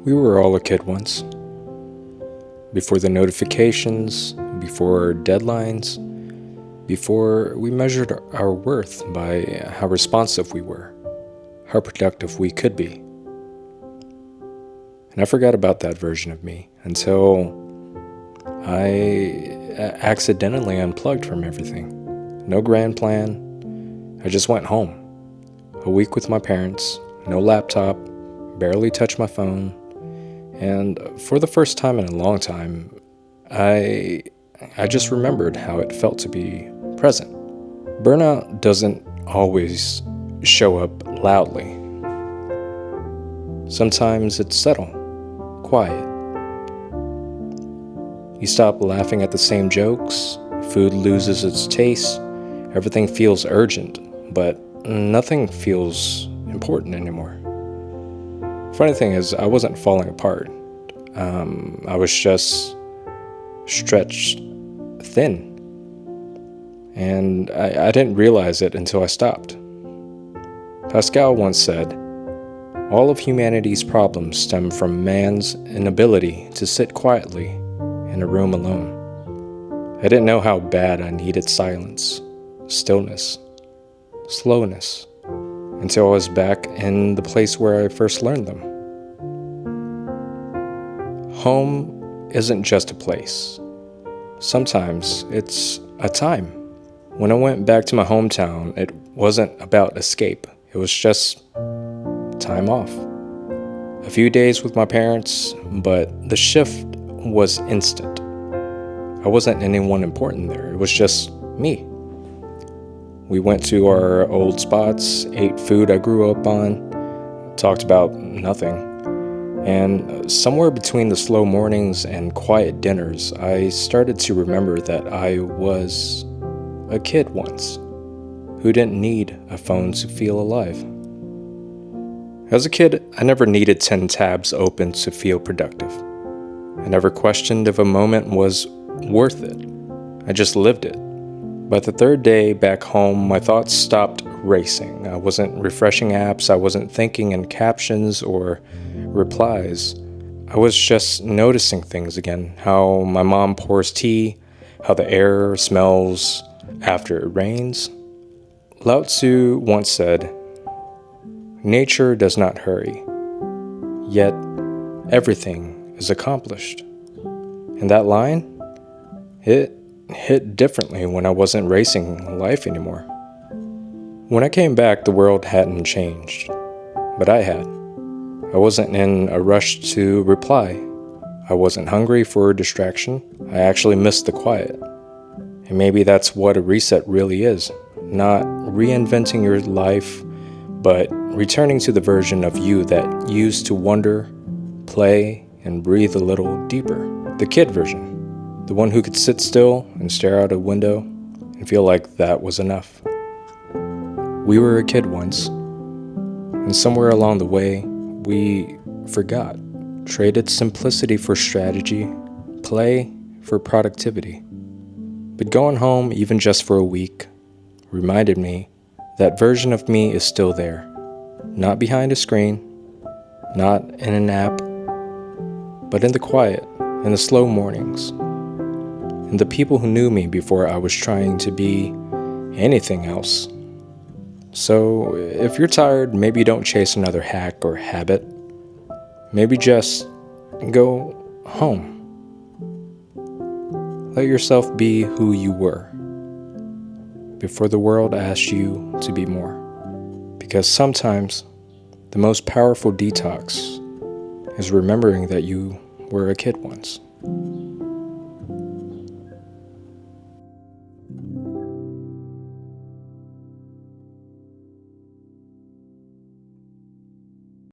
We were all a kid once. Before the notifications, before deadlines, before we measured our worth by how responsive we were, how productive we could be. And I forgot about that version of me until I accidentally unplugged from everything. No grand plan. I just went home. A week with my parents, no laptop, barely touched my phone. And for the first time in a long time, I just remembered how it felt to be present. Burnout doesn't always show up loudly. Sometimes it's subtle, quiet. You stop laughing at the same jokes, food loses its taste, everything feels urgent, but nothing feels important anymore. Funny thing is, I wasn't falling apart. I was just stretched thin. And I didn't realize it until I stopped. Pascal once said, "All of humanity's problems stem from man's inability to sit quietly in a room alone." I didn't know how bad I needed silence, stillness, slowness, until I was back in the place where I first learned them. Home isn't just a place. Sometimes it's a time. When I went back to my hometown, it wasn't about escape. It was just time off. A few days with my parents, but the shift was instant. I wasn't anyone important there. It was just me. We went to our old spots, ate food I grew up on, talked about nothing. And somewhere between the slow mornings and quiet dinners, I started to remember that I was a kid once who didn't need a phone to feel alive. As a kid, I never needed 10 tabs open to feel productive. I never questioned if a moment was worth it. I just lived it. By the third day back home, my thoughts stopped racing. I wasn't refreshing apps, I wasn't thinking in captions or replies. I was just noticing things again, how my mom pours tea, how the air smells after it rains. Lao Tzu once said, "Nature does not hurry, yet everything is accomplished." And that line, it hit differently when I wasn't racing life anymore. When I came back, the world hadn't changed, but I had. I wasn't in a rush to reply. I wasn't hungry for distraction. I actually missed the quiet. And maybe that's what a reset really is. Not reinventing your life, but returning to the version of you that used to wonder, play, and breathe a little deeper. The kid version. The one who could sit still and stare out a window and feel like that was enough. We were a kid once, and somewhere along the way, we forgot. Traded simplicity for strategy, play for productivity. But going home, even just for a week, reminded me that version of me is still there. Not behind a screen, not in an app, but in the quiet, in the slow mornings, and the people who knew me before I was trying to be anything else. So if you're tired, maybe don't chase another hack or habit. Maybe just go home. Let yourself be who you were before the world asked you to be more. Because sometimes the most powerful detox is remembering that you were a kid once.